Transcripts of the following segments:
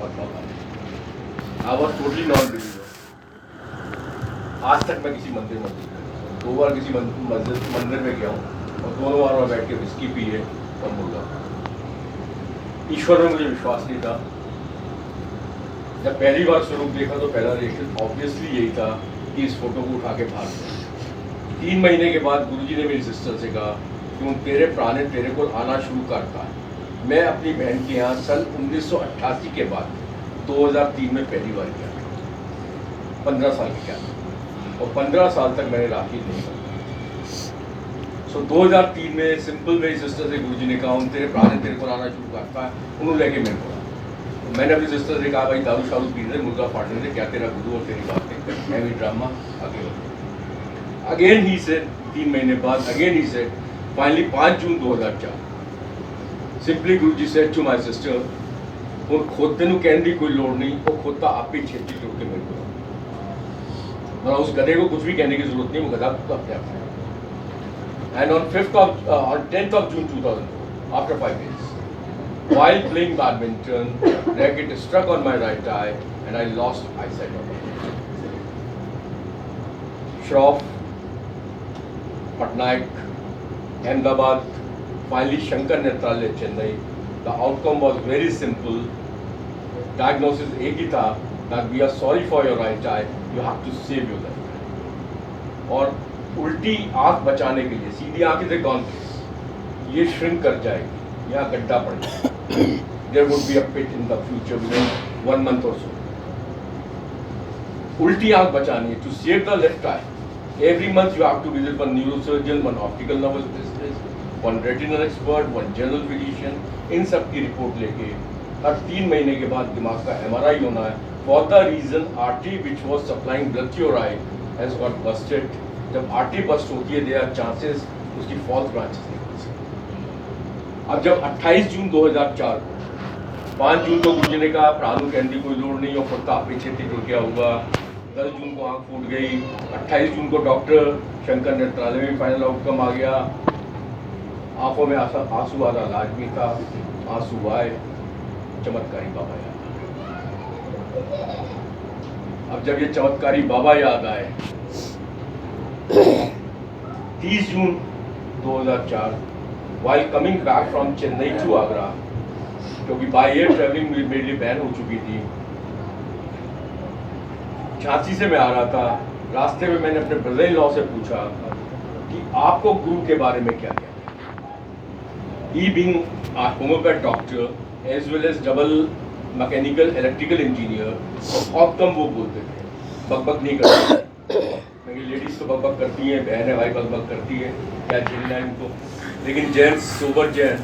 Mahatma Gandhi. I was totally non believer. आज तक मैं किसी मंदिर में नहीं गया। 2 बार किसी मंदिर में गया हूँ और दोनों बार में बैठ के विस्की पी है और मुर्गा। ईश्वर में मुझे विश्वास नहीं था। जब पहली बार स्वरूप देखा तो पहला रिएक्शन ऑब्वियसली यही था कि इस फोटो को उठा के भाग दो। 3 महीने के बाद गुरुजी ने मेरी सिस्टर से कहा कि उन तेरे प्राण तेरे को आना शुरू करता है। मैं अपनी बहन के यहाँ सन 1988 के बाद 2003 में पहली बार गया, 15 साल की क्या, और 15 साल तक मैंने राखी नहीं बनाई। सो 2003 में सिंपल मेरी सिस्टर से गुरुजी ने कहा उन तेरे प्राण तेरे को आना शुरू करता है, उन्होंने लेके मेरे को। मैंने अपनी सिस्टर से कहा भाई दारू शारू पी रहे, मुर्गा फाड़ रहे, क्या तेरा गुरु और तेरी बात नहीं, मैं भी ड्रामा आगे बढ़। अगेन ही से 3 महीने बाद अगेन ही से finally 5 June 2004 simply Guru ji said to my sister और खोदते नु कहने की कोई लोड़ नहीं, वो खोदता आप ही छेती तोड़ के मेरे को। और उस गधे को कुछ भी कहने की जरूरत नहीं, वो गधा तो अपने आप है। And on 10th of June 2004 after 5 days while playing badminton, racket struck on my right eye and I lost eyesight of it. Shroff, Patnaik, Ahmedabad, finally Shankar Nethralaya, Chennai. The outcome was very simple. Diagnosis एक ही था that we are sorry for your right eye, you have to save your left eye. और उल्टी आँख बचाने के लिए सीधी आँख से गॉन ये श्रिंक कर जाएगी, यहाँ गड्ढा पड़ जाएगा। There would be a pit in the future within 1 month or so. उल्टी आँख बचानी है, to save the left eye. Every month you have to visit one neurosurgeon, one optical nervous specialist, one retinal expert, one general physician. इन सब की report लेके हर 3 महीने के बाद दिमाग का MRI होना है। For the reason artery which was supplying blood to your eye has got busted. जब आर्टरी बस्ट होती है there are chances उसकी false branches निकल सकती। अब जब 28 जून 2004 को 5 जून को गुरुजी ने कहा प्राणु कहने की कोई लोड़ नहीं, और खुद आप पीछे टूट गया होगा। 10 जून को आँख फूट गई। 28 जून को डॉक्टर शंकर नेत्रालय में फाइनल आउटकम आ गया। आंखों में आंसू वाला इलाज भी था, आंसू आए, चमत्कारी बाबा याद आए। अब जब ये चमत्कारी बाबा याद आए 30 जून 2004 while coming back from Chennai to Agra, क्योंकि बाय एयर ट्रैवलिंग मेरे लिए बैन हो चुकी थी। झांसी से मैं आ रहा था, रास्ते में मैंने अपने ब्रदर इन लॉ से पूछा कि आपको गुरु के बारे में क्या कहना है। He being a homeopath doctor as well as double mechanical electrical engineer, बहुत कम वो बोलते थे, बकबक नहीं करते। क्योंकि लेडीज तो बकबक करती हैं, बहन है भाई बकबक करती है, क्या झेलना है इनको। लेकिन जेंट्स सोबर जैन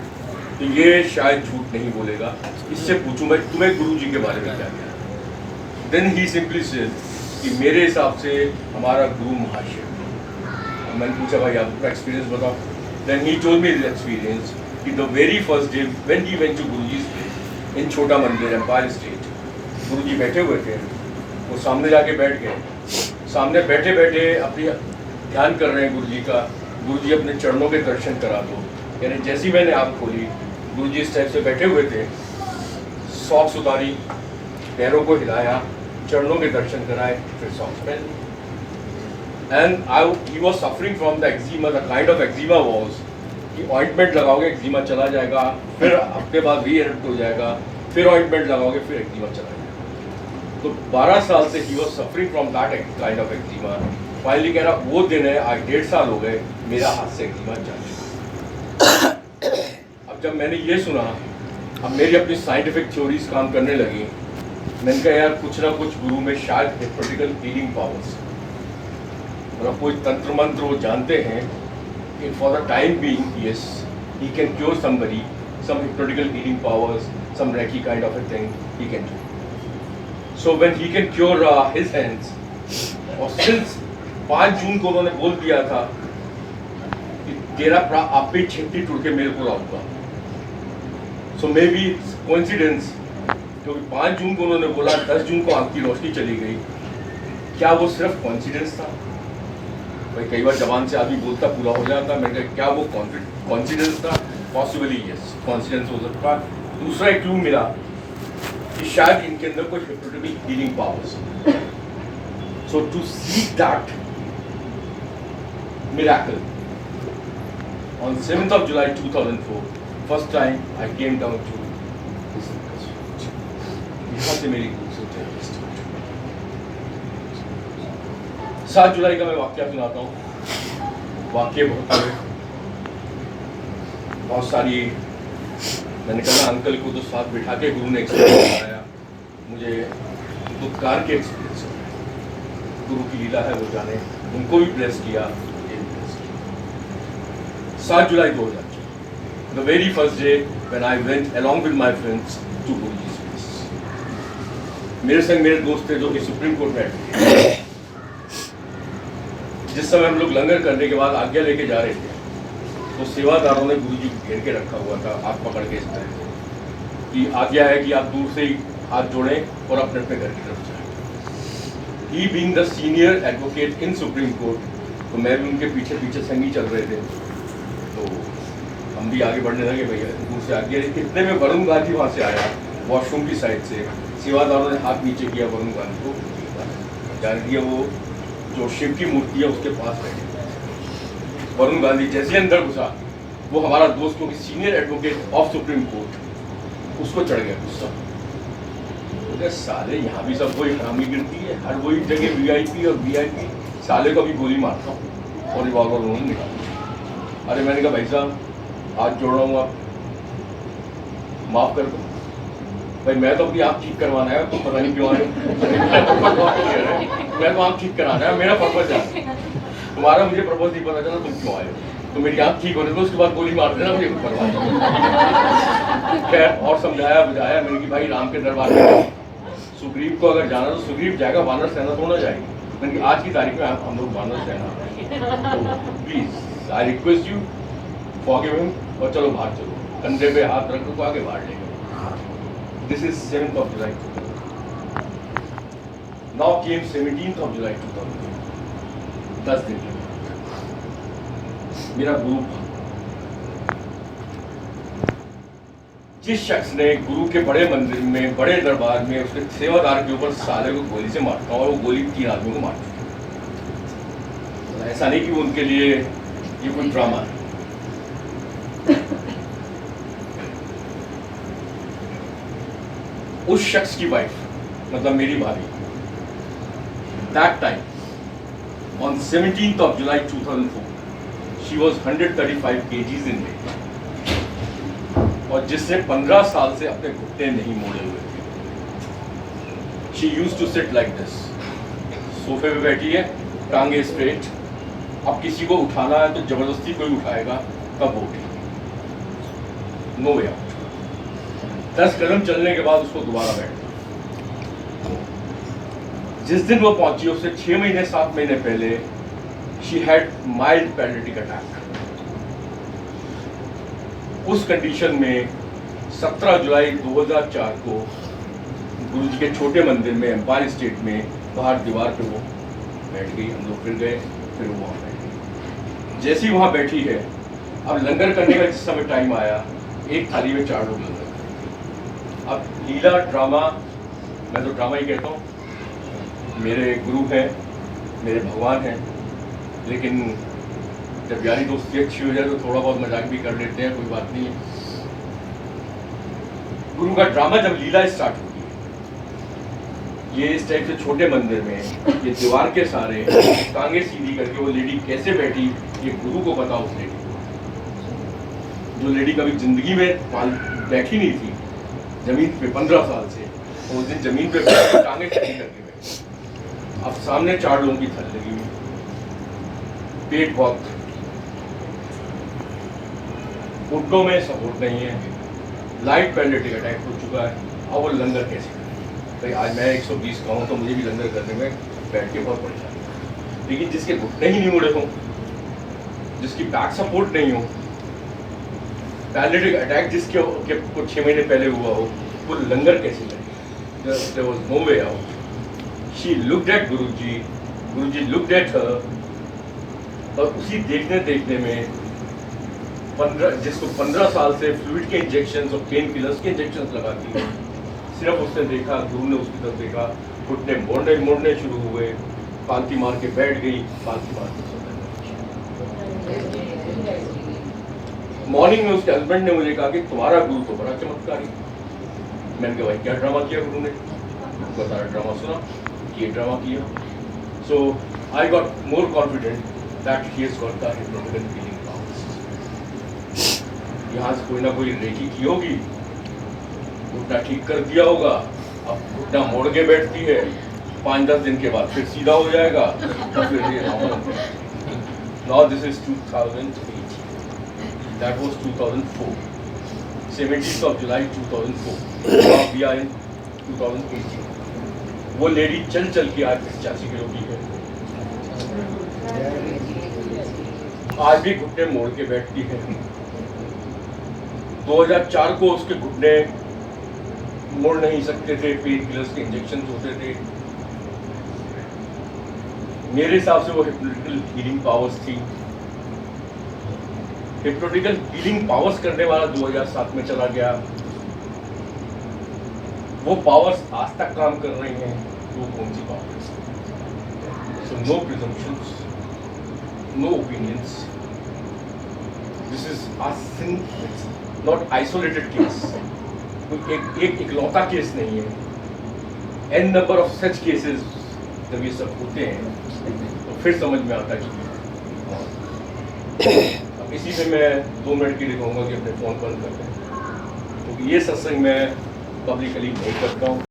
तो ये शायद झूठ नहीं बोलेगा। इससे पूछूं मैं तुम्हें गुरु जी के बारे में क्या कहना। देन ही सिंपली सेड कि मेरे हिसाब से हमारा गुरु महाशय। मैंने पूछा भाई आपका एक्सपीरियंस बताओ। Then he told me his experience कि the very first day when he went to Guruji's place in Chhota Mandir empire state, गुरुजी बैठे हुए थे, वो सामने जाके बैठ गए। सामने बैठे बैठे अपनी ध्यान कर रहे हैं गुरुजी का। गुरुजी अपने चरणों के दर्शन करा दो। यानी जैसी मैंने आँख खोली गुरुजी इस टाइप से बैठे हुए थे, सॉक्स उतारी, पैरों को हिलाया, चरणों के दर्शन कराए, फिर सॉक्स पहन ली। And he was suffering from the eczema. The kind of eczema was कि ऑइंटमेंट लगाओगे एक्जिमा चला जाएगा, फिर हफ्ते बाद री-एरप्ट हो जाएगा, फिर ऑइंटमेंट लगाओगे फिर एक्जिमा चला जाएगा। तो 12 साल से ही was suffering from that kind of eczema. Finally कह रहा वो दिन है, आज 1.5 साल हो गए मेरा हाथ से एक्जिमा जा चुका। अब जब मैंने ये सुना, अब मेरी अपनी साइंटिफिक थ्योरीज काम करने लगी। मैंने कहा यार कुछ ना कुछ गुरु में शायद हिप्नोटिकल हीलिंग पावर्स, मतलब कोई तंत्र मंत्र वो जानते हैं कि for the time being yes he can cure somebody, some hypnotical healing powers, some reiki kind of a thing he can do. So when he can cure his hands, और since 5 June को उन्होंने बोल दिया था कि तेरा आप भी छेती टूट के मेरे को लाऊंगा। सो मे बी कोइंसिडेंस, क्योंकि 5 जून को उन्होंने बोला, 10 जून को आँख की रोशनी चली गई। क्या वो सिर्फ कोइंसिडेंस था? भाई कई बार जबान से आदमी बोलता पूरा हो जाता। मैंने कहा क्या वो कोइंसिडेंस था? पॉसिबली यस, कोइंसिडेंस हो सकता। दूसरा एक क्लू मिला कि शायद इनके अंदर कोई hypnotic healing powers. So to see that miracle on 7th of July 2004, first time I came down to this location. यहाँ से मेरी जर्नी स्टार्ट। 7 जुलाई का मैं वाक्य सुनाता हूँ। वाक्य बहुत सारी, मैंने कहा अंकल को तो साथ बिठा के गुरु ने एक्सपीरियंस कराया, मुझे दुत्कार के एक्सपीरियंस हो। गुरु की लीला है, वो जाने, उनको भी ब्लेस किया। 7 जुलाई 2004, the very first day when I went along with my friends to Guruji's place. मेरे संग मेरे दोस्त थे जो कि सुप्रीम कोर्ट में थे। जिस समय हम लोग लंगर करने के बाद आज्ञा लेके जा रहे थे, तो सेवादारों ने गुरुजी को घेर के रखा हुआ था, हाथ पकड़ के इस तरह कि आज्ञा है कि आप दूर से ही हाथ जोड़ें और अपने अपने घर की तरफ जाएं। He being the senior advocate in Supreme Court, तो मैं भी उनके पीछे पीछे संगी चल रहे थे। तो हम भी आगे बढ़ने लगे, भैया दूर से आगे। कितने में वरुण गांधी वहाँ से आया, वॉशरूम की साइड से। सेवादारों ने हाथ नीचे किया वरुण गांधी को, जान दिया वो जो शिव की मूर्ति है उसके पास बैठे। वरुण गांधी जैसे अंदर घुसा, वो हमारा दोस्त को senior advocate of supreme court, उसको चढ़ गया गुस्सा। साले यहाँ भी सब कोई हरामी गिरती है, हर वही जगह वीआईपी और वीआईपी, साले को भी गोली मारता हूँ और रिवॉल्वर उन्होंने निकाला। अरे मैंने कहा भाई साहब हाथ जोड़ रहा हूँ, आप माफ कर दो। भाई मैं तो अपनी आँख ठीक करवाना है, तुम पता नहीं क्यों आए। मैं तो आँख ठीक कराना है, मेरा पर्पज है। तुम्हारा मुझे पर्पज नहीं पता चला, तुम क्यों आए। तो मेरी आँख ठीक होने दो, उसके बाद गोली मार देना, मुझे करवा। खैर और समझाया बुझाया मैंने कि भाई राम के दरबार में सुग्रीव को अगर जाना तो सुग्रीव जाएगा, वानर सेना थोड़ा जाएगी। मैंने कि आज की तारीख में हम लोग वानर सेना, please I request you forgive him, और चलो बाहर चलो, कंधे पे हाथ रख को आगे बाहर ले गए। This is 7th of July 2000. Now came 17th of July 2000. 10 दिन के बाद मेरा गुरु, जिस शख्स ने गुरु के बड़े मंदिर में, बड़े दरबार में उसके सेवादार के ऊपर साले को गोली से मारता और वो गोली 3 आदमियों को मारता। ऐसा नहीं कि वो उनके लिए ये कोई ड्रामा है। उस शख्स की वाइफ, मतलब मेरी भाभी, that time on 17th of July 2004 she was 135 kgs in weight, और जिसने 15 साल से अपने घुटने नहीं मोड़े हुए थे। She use to sit like this, सोफे पे बैठी है, टांगे स्ट्रेट। अब किसी को उठाना है तो जबरदस्ती कोई उठाएगा, तब वो उठेगी, नो वे आउट। 10 कदम चलने के बाद उसको दोबारा बैठना। जिस दिन वो पहुंची उससे 6 महीने 7 महीने पहले she had mild paralytic attack. उस कंडीशन में 17 जुलाई 2004 को गुरुजी के छोटे मंदिर में एम्पायर स्टेट में बाहर दीवार पे वो बैठ गई। हम लोग फिर गए, फिर वो वहाँ बैठ गई। जैसी वहाँ बैठी है, अब लंगर करने का जिस समय टाइम आया, एक थाली में 4 लोग लंगर। अब लीला ड्रामा, मैं तो ड्रामा ही कहता हूँ, मेरे गुरु हैं, मेरे भगवान हैं, लेकिन जब यारी दोस्ती अच्छी हो जाए तो थोड़ा बहुत मजाक भी कर लेते हैं, कोई बात नहीं है। गुरु का ड्रामा जब लीला स्टार्ट होगी, ये इस टाइप से छोटे मंदिर में ये दीवार के सारे टांगे सीधी करके वो लेडी कैसे बैठी, ये गुरु को पता। उस लेडी को, जो लेडी कभी जिंदगी में बैठी नहीं थी जमीन पे 15 साल से, उस दिन जमीन पे टांगे सीधी करके बैठी। अब सामने 4 लोगों की थल लगी हुई, पेट बहुत, घुटनों में सपोर्ट नहीं है, लाइट पैरालिटिक अटैक हो चुका है। अब वो लंगर कैसे करें? भाई आज मैं 120 का हूँ तो मुझे भी लंगर करने में बैठ के बहुत परेशानी है। लेकिन जिसके घुटने ही नहीं मुड़े हों, जिसकी बैक सपोर्ट नहीं हो, पैरालिटिक अटैक जिसके कुछ 6 महीने पहले हुआ हो, वो लंगर कैसे करें? There was no way out. She looked at Guruji, Guruji looked at her, और उसी देखने देखने में 15 जिसको 15 साल से फ्लूइड के इंजेक्शंस और पेन किलर्स के इंजेक्शंस लगाती है, सिर्फ उसने देखा, गुरु ने उसकी तरफ देखा, घुटने मोड़ने शुरू हुए, पालती मार के बैठ गई, पालती मार के सो गई। मॉर्निंग में उसके हस्बैंड ने मुझे कहा कि तुम्हारा गुरु तो बड़ा चमत्कारी। मैंने कहा भाई क्या ड्रामा किया गुरु ने? बताया ड्रामा सुना कि ये ड्रामा किया। So I got more confident that he has got the hypnotical feeling powers. यहाँ से कोई ना कोई रेकी की होगी, घुटना ठीक कर दिया होगा, अब घुटना मोड़ के बैठती है, 5-10 दिन के बाद फिर सीधा हो जाएगा, तो फिर ये normal. Now this is 2008, that was 2004, 17th of July 2004, now we are in 2018। वो लेडी चल चल के आज 85 किलो की है, आज भी घुटने मोड़ के बैठती है। 2004 को उसके घुटने मुड़ नहीं सकते थे, पेन किलर्स के इंजेक्शन होते थे। मेरे हिसाब से वो हिप्नोटिकल हीलिंग पावर्स थी। हिप्नोटिकल हीलिंग पावर्स करने वाला 2007 में चला गया। वो पावर्स आज तक काम कर रही हैं, वो कौन सी powers? So no presumptions, no opinions, this is not isolated case, एक इकलौता केस नहीं है। An number of such cases जब ये सब होते हैं तो फिर समझ में आता है कि अब इसी में मैं 2 मिनट के लिए कहूँगा कि अपने फ़ोन बंद कर दें, क्योंकि ये सत्संग मैं पब्लिकली नहीं करता हूँ।